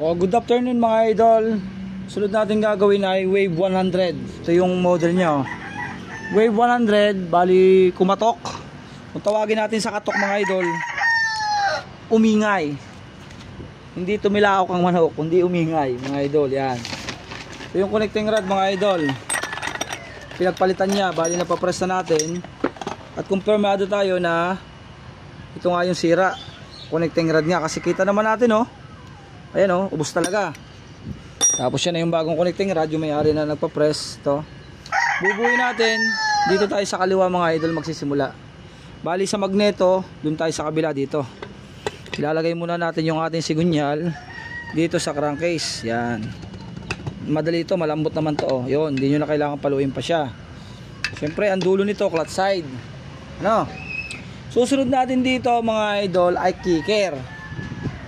Good afternoon mga idol. Sunod natin gagawin ay Wave 100. Ito yung model niya. Wave 100, bali kumatok. Kung tawagin natin sa katok mga idol, umingay. Hindi tumilaok ang manok, kundi umingay mga idol. Yan. Ito yung connecting rod mga idol. Pinagpalitan niya, bali napapress na natin. At kumpirmado tayo na ito nga yung sira. Connecting rod nga kasi kita naman natin ayan ubos talaga. Tapos yan na yung bagong connecting rod, yung may-ari na nagpa-press to. Bubuin natin. Dito tayo sa kaliwa mga idol magsisimula. Bali sa magneto, dun tayo sa kabila dito. Ilalagay muna natin yung ating sigunyal dito sa crankcase. Yan. Madali ito, malambot naman to. Yun, hindi nyo na kailangan paluin pa siya. Siyempre, ang dulo nito, clutch side. Susunod natin dito mga idol ay kicker.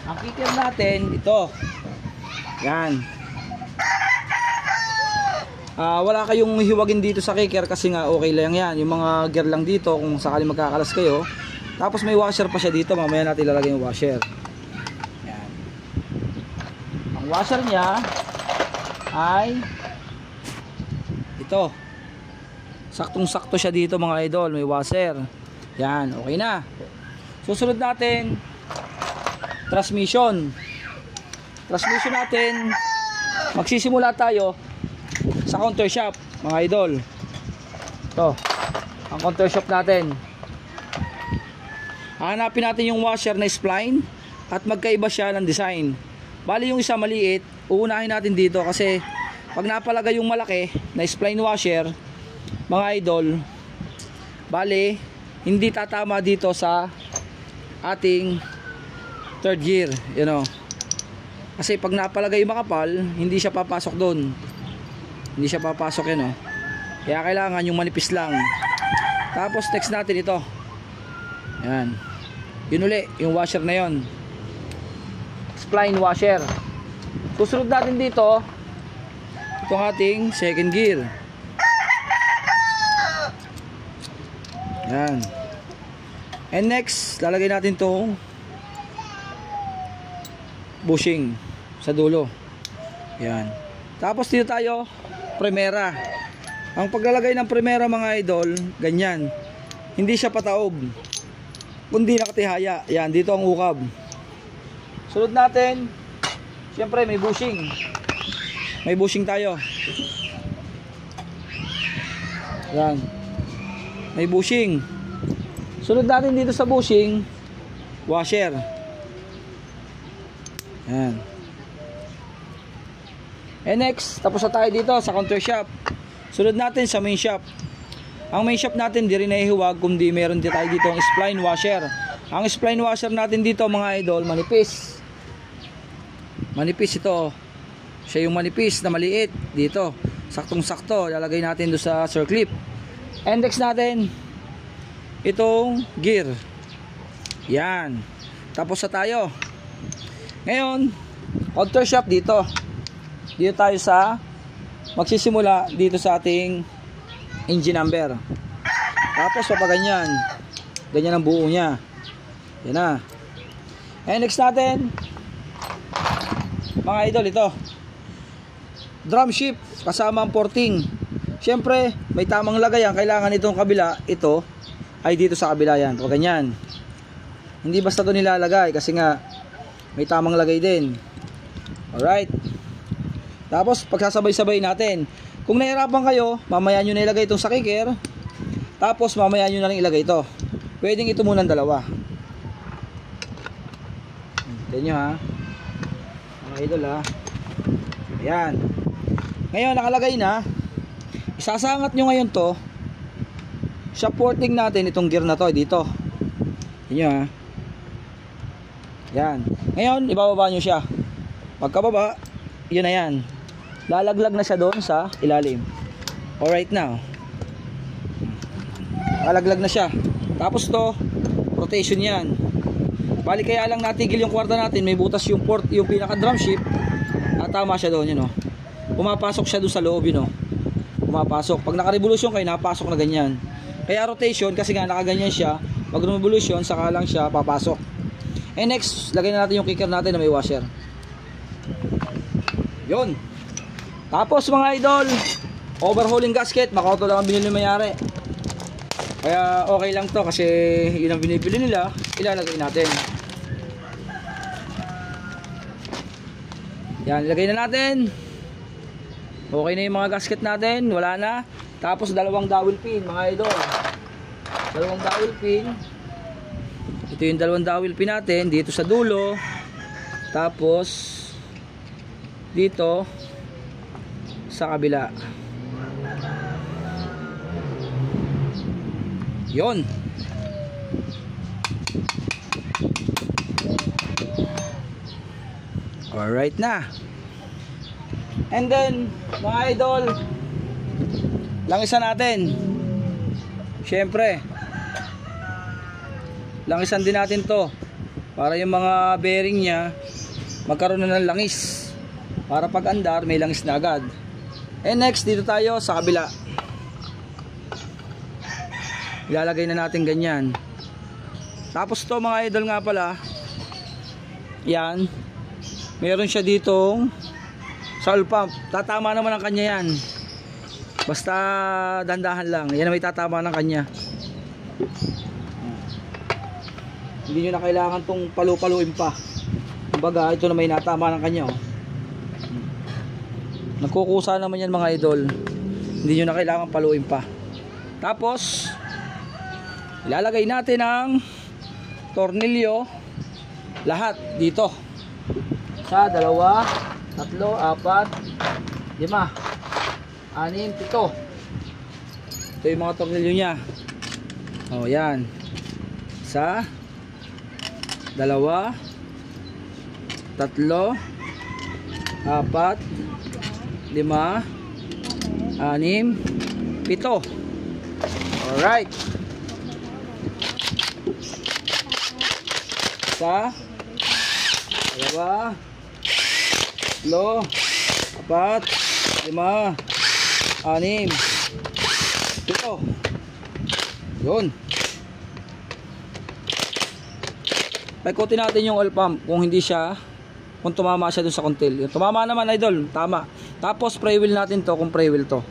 Ang kicker natin, ito. Yan. Wala kayong hiwagin dito sa kicker kasi nga okay lang yan. Yung mga gear lang dito kung sakali magkakalas kayo. Tapos may washer pa siya dito. Mamaya natin ilalagay yung washer. Yan. Ang washer niya ay ito. Saktong-sakto siya dito mga idol. May washer. Yan. Okay na. Susunod natin transmission natin, magsisimula tayo sa counter shaft mga idol. Ito ang counter shaft natin. Hanapin natin yung washer na spline at magkaiba siya ng design. Bali yung isa maliit, uunahin natin dito kasi pag napalagay yung malaki na spline washer mga idol, bali hindi tatama dito sa ating third gear, kasi pag napalagay makapal, hindi siya papasok doon. Hindi siya papasok kaya kailangan yung manipis lang. Tapos next natin ito. Yan. Yun uli, yung washer na yon, spline washer. Susunod natin dito itong ating second gear. Yan. And next, lalagay natin itong bushing sa dulo. Yan. Tapos dito tayo, primera. Ang paglalagay ng primera mga idol, ganyan. Hindi siya pataob, kundi nakatihaya. Yan, dito ang ukab. Sunod natin, siyempre may bushing. May bushing tayo. Yan. May bushing. Sunod natin dito sa bushing, washer. Yan. And next, tapos na tayo dito sa counter shaft. Sunod natin sa main shaft. Ang main shaft natin di rin nahihiwag kundi meron din tayo dito ang spline washer. Ang spline washer natin dito mga idol, manipis. Manipis ito. Siya yung manipis na maliit dito. Saktong-sakto, lalagay natin doon sa circlip. And next natin itong gear. Yan. Tapos na tayo. Ngayon, counter shaft dito. Dito tayo sa magsisimula dito sa ating engine number. Tapos papaganyan. Ganyan ang buo niya. Yan na. And next natin mga idol, ito drum shift kasama ang porting. Siyempre may tamang lagayan. Kailangan itong kabila, ito ay dito sa kabila yan. O ganyan. Hindi basta ito nilalagay kasi nga may tamang lagay din. Alright. Tapos pagsasabay-sabay natin. Kung nahirapan kayo, mamaya nyo na ilagay itong sa kicker. Tapos mamaya nyo na lang ilagay ito. Pwedeng ito muna ang dalawa. Tignan nyo mga idol Ayan. Ngayon nakalagay na. Isasangat nyo ngayon to. Shaft porting natin itong gear na to dito. Tignan nyo Yan. Ngayon, ibababa nyo siya. Pagkababa, yun na yan. Lalaglag na siya doon sa ilalim. Alright now. Lalaglag na siya. Tapos to, rotation yan. Bali kaya lang natigil yung kwarta natin. May butas yung port, yung pinaka drum shift. At tama siya doon, Pumapasok siya doon sa loob, Pumapasok. Pag naka-revolution kayo, napasok na ganyan. Kaya rotation, kasi nga nakaganyan siya. Pag revolution, saka lang siya papasok. And next, lagay na natin yung kicker natin na may washer. Yun. Tapos mga idol, overhauling gasket, Makoto lang ang binili mayari. Kaya okay lang to kasi yun ang binibili nila, ilalagay natin. Yan, ilagay na natin. Okay na yung mga gasket natin, wala na. Tapos dalawang dowel pin mga idol. Dalawang dowel pin. Ito yung dalawang dowel pin natin dito sa dulo. Tapos dito sa kabila. Yon. Alright na. And then mga idol, langisan natin. Syempre langisan din natin to para yung mga bearing nya magkaroon na ng langis, para pag andar may langis na agad. And next dito tayo sa kabila, ilalagay na natin ganyan. Tapos to mga idol nga pala, yan, meron siya ditong sa oil pump. Tatama naman ang kanya yan, basta dandahan lang. Yan ang may tatama ng kanya. Hindi nyo na kailangan tong palu-paluin pa. Kumbaga ito na may natama ng kanya, oh. Nagkukusa naman yan mga idol, hindi nyo na kailangan paluin pa. Tapos ilalagay natin ang tornilyo lahat dito sa 2, 3, 4, 5, 6, 7. Ito yung mga tornilyo nya. O yan, sa 2, 3, 4, 5, 6, 7. Alright. Sa 2, 3, 4, 5, 6, 7. Yun. Paikutin natin yung oil pump kung hindi siya, kung tumama siya dun sa kontil. Tumama naman idol, tama. Tapos spray wheel natin to kung spray wheel to.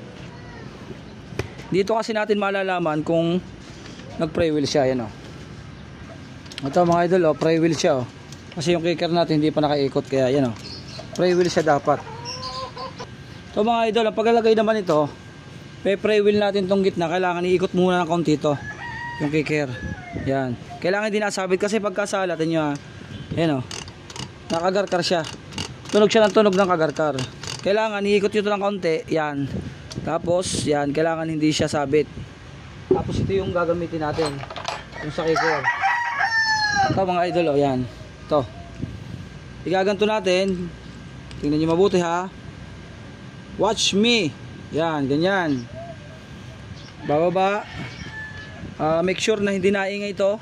Dito kasi natin malalaman kung nag-spray wheel siya, yan o. Ito mga idol, oh, spray wheel siya, oh. Kasi yung kicker natin hindi pa nakaikot, kaya yan o. Spray wheel siya dapat. Ito mga idol, ang paglalagay naman ito, spray wheel natin tong gitna, kailangan iikot muna ng konti ito, yung kicker. Yan. Kailangan din nasabit kasi pagkasala, tingnan nyo ha. Yan o. Nakagarkar siya. Tunog siya ng tunog ng kagarkar. Kailangan iikot nyo ito ng konti. Yan. Tapos yan, kailangan hindi siya sabit. Tapos ito yung gagamitin natin, yung sa kicker. Ito mga idol, oh, yan. Ito. Igaganto natin. Tingnan nyo mabuti ha. Watch me. Yan, ganyan. Bababa. Make sure na hindi naingay ito.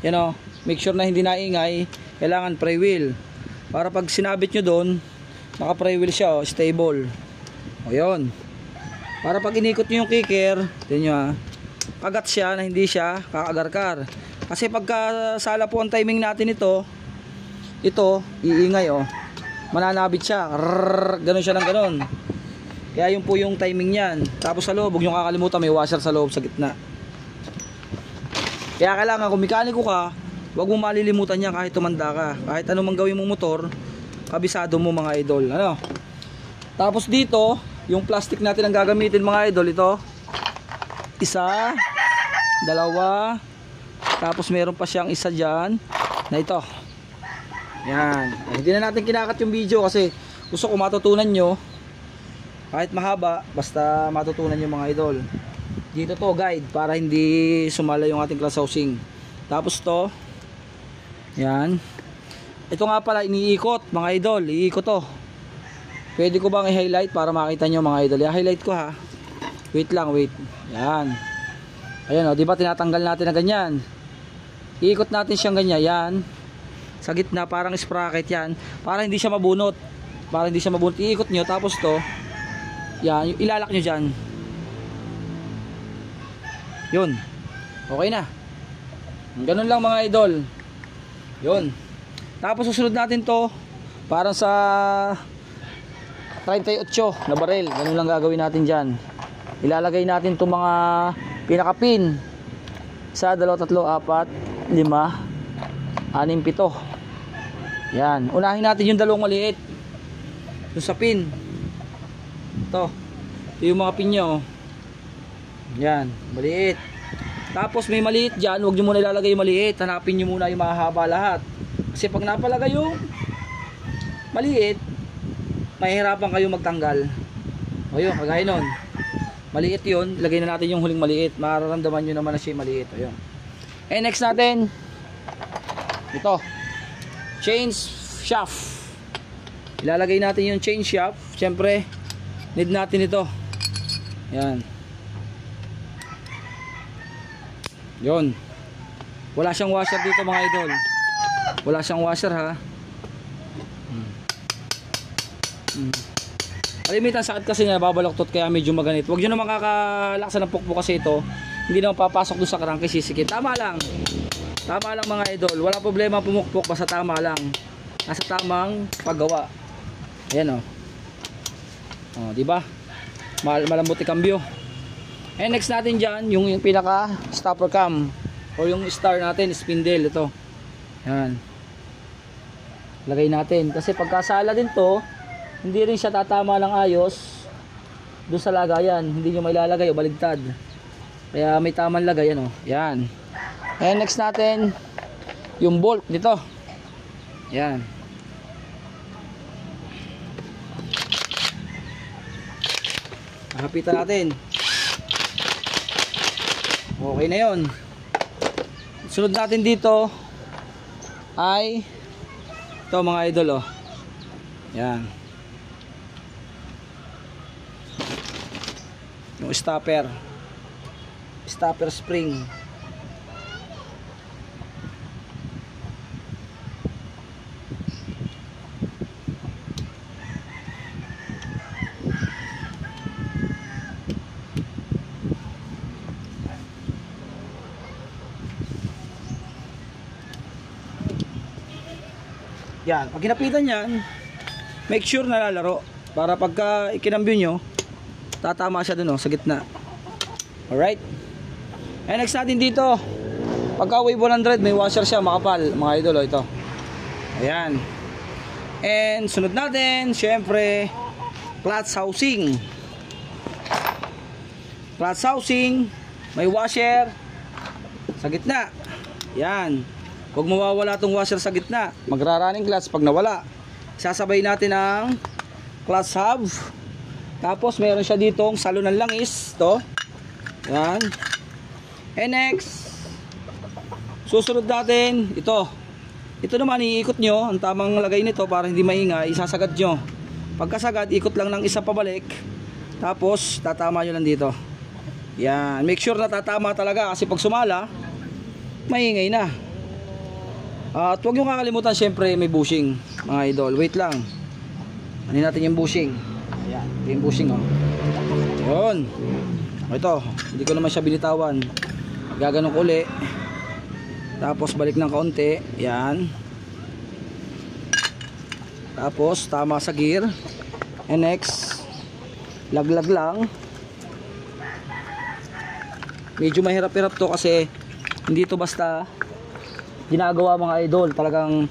Yan o. Make sure na hindi naingay. Kailangan spray wheel. Para pag sinabit nyo doon, naka spray wheel siya, oh, stable. O yun. Para pag inikot nyo yung kicker, tingnan nyo ha, kagat siya na hindi siya kakagarkar. Kasi pagka sala po ang timing natin ito, iingay, oh. Mananabit siya. Rrrr, ganun siya ng ganun. Kaya yun po yung timing niyan. Tapos sa loob, huwag nyo kakalimutan, may washer sa loob sa gitna. Kaya kailangan kung mekaniko ka, huwag mong malilimutan niya kahit tumanda ka. Kahit anong mang gawin mong motor, kabisado mo mga idol. Ano? Tapos dito, yung plastic natin ang gagamitin mga idol, ito. 1, 2, tapos meron pa siyang isa dyan na ito. Yan. Hindi na natin kinakat yung video kasi gusto ko matutunan nyo. Kahit mahaba, basta matutunan nyo mga idol. Dito to guide para hindi sumala yung ating cross housing. Tapos to, yan. Ito nga pala iniikot mga idol, iikot to. Pwede ko bang i-highlight para makita nyo mga idol? I-highlight ko ha. Wait lang, wait. Yan. Ayan o, diba tinatanggal natin na ganyan. Iikot natin siyang ganyan, yan. Sa gitna parang sprocket yan. Para hindi siya mabunot. Para hindi siya mabunot. Iikot nyo, tapos to, yan, ilalak nyo dyan. Yun. Okay na. Ganun lang mga idol. Yun. Tapos susunod natin to, parang sa 38 na baril. Ganun lang gagawin natin dyan. Ilalagay natin itong mga pinaka-pin sa 2, 3, 4, 5, 6, 7. Yan. Unahin natin yung dalawang maliit. Yung sa pin. Ito yung mga pin nyo. Yan. Maliit. Tapos may maliit dyan. Huwag nyo muna ilalagay yung maliit. Hanapin nyo muna yung mahaba lahat. Kasi pag napalagay yung maliit, mahihirapan kayo magtanggal. O yun, kagaya nun. Maliit yun. Ilagay na natin yung huling maliit. Mararamdaman nyo naman na siya maliit. O yun. And next natin, ito. Chain shaft. Ilalagay natin yung chain shaft. Siyempre, need natin ito. Yan. Yun. Wala siyang washer dito mga idol. Wala siyang washer ha. Kalimitan sakit kasi niya, babaloktot kaya medyo maganit. Huwag nyo naman kakalaksan ng pukpok kasi ito. Hindi naman papasok doon sa crank, sisikip. Tama lang. Tama lang mga idol. Wala problema pumukpok, basta tama lang. Nasa tamang paggawa. Ayan o. O, diba? Malambot i-cambio. And next natin dyan, yung pinaka stopper cam. O yung star natin, spindle. Ito. Yan. Lagay natin. Kasi pagkasala din to, hindi rin siya tatama ng ayos doon sa lagayan. Hindi nyo mailalagay o baligtad. Kaya may tamang lagay. Yan o. Yan. And next natin, yung bolt dito. Yan. Hapitan natin. Okay na yun. Sunod natin dito ay ito mga idol oh. Yan. Yung stopper spring. Yan, pag kinapitan yan, make sure na lalaro para pagka ikinambyo nyo, tatama siya dun sa gitna. Alright. And next natin dito, pagka wave 100 may washer siya makapal mga idol ito. Ayan. And sunod natin, syempre clutch housing. Clutch housing, may washer sa gitna. Yan. Huwag mawawala itong washer sa gitna. Magra-running clutch pag nawala. Sasabay natin ang clutch hub. Tapos meron siya ditong salo ng langis. Ito. Yan. And next, susunod natin ito. Ito naman iikot nyo. Ang tamang lagay nito para hindi maingay, isasagad nyo. Pagkasagad, ikot lang ng isa pabalik. Tapos tatama nyo lang dito. Yan. Make sure na tatama talaga kasi pag sumala, maingay na. At huwag nyo kakalimutan, syempre may bushing mga idol. Wait lang. Ano natin yung bushing. Ayan, ito yung bushing oh. Yun. Ito, hindi ko naman siya binitawan. Gaganon ko uli. Tapos balik ng kaunti. Yan. Tapos tama sa gear. And next, laglag lang. Medyo mahirap-hirap to kasi hindi to basta ginagawa mga idol, talagang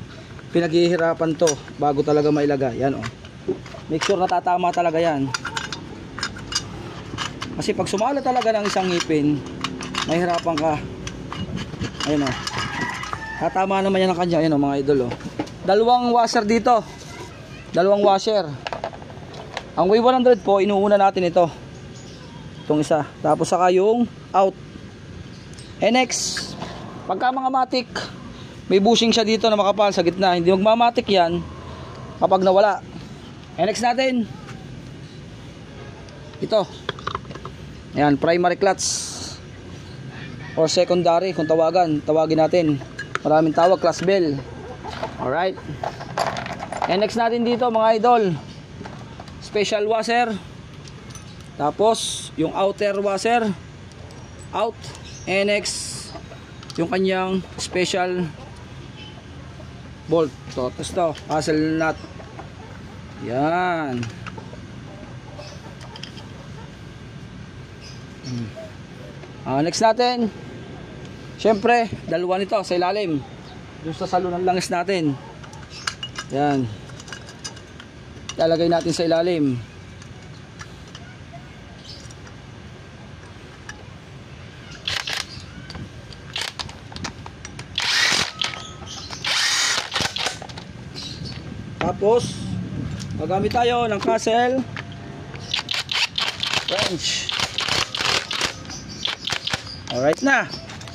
pinaghihirapan to bago talaga mailagay. Yan oh. Make sure na tatama talaga yan. Kasi pag sumala talaga ng isang ngipin, mahirapan ka. Ayun oh. Tatama naman yan ang kanya. Ayun oh mga idol oh. Dalawang washer dito. Dalawang washer. Ang wave 100 po, inuuna natin ito. Itong isa. Tapos saka yung out. And next, pagka mga matic, may bushing siya dito na makapal sa gitna. Hindi magmamatik yan kapag nawala. And next natin, ito. Ayan, primary clutch or secondary kung tawagin natin. Maraming tawag, clutch bell. Alright. And next natin dito mga idol, special washer. Tapos yung outer washer out. And next, yung kanyang special bolt. So, tapos to, hassle nut. Yan. Next natin, syempre, dalawa nito sa ilalim. Doon sa salo ng langis natin. Yan. Lalagay natin sa ilalim. Tapos, magamit tayo ng castle wrench. Alright na.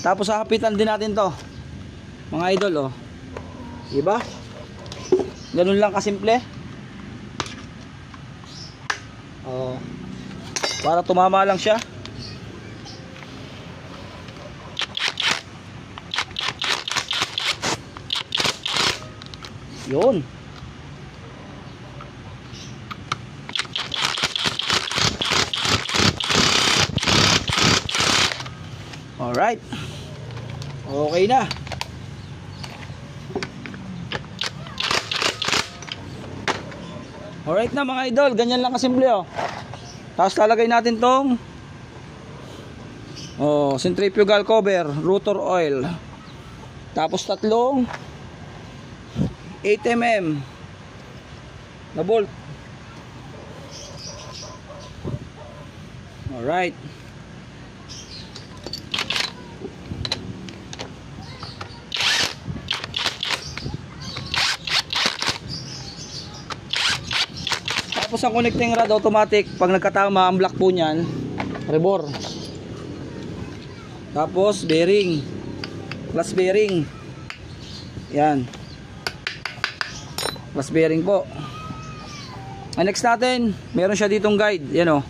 Tapos hahapitan din natin to, mga idol, oh. Diba? Ganun lang kasimple. Oh. Para tumama lang siya. Yun. Alright. Okay na. Alright na mga idol, ganyan lang kasimple, oh. Tapos lalagay natin tong centrifugal cover, rotor oil. Tapos tatlong 8mm na bolt. Alright. Tapos ang connecting rod automatic, pag nagkatama ang block po niyan, rebore. Tapos bearing, plus bearing. Yan. Plus bearing po. Ang next natin, meron siya ditong guide. Yan, oh.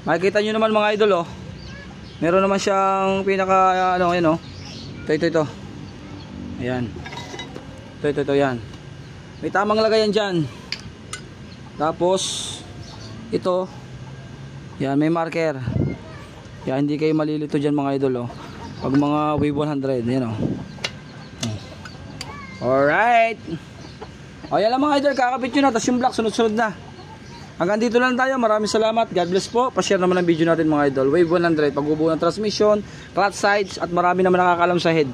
Makikita nyo naman mga idol, oh. Meron naman siyang pinaka ano, ito. Ayan. Ito, yan. May tamang lagayan dyan. Tapos ito, yan, may marker. Yan, hindi kayo malilito dyan mga idol, oh. Pag mga wave 100, yan, oh. Alright. O yan lang mga idol, kakabit nyo na. Tapos yung block sunod-sunod na. Hanggang dito lang tayo. Maraming salamat. God bless po. Pa-share naman ang video natin mga idol. Wave 100, pagbubuo ng transmission, clutch sides, at marami naman nakakalam sa head.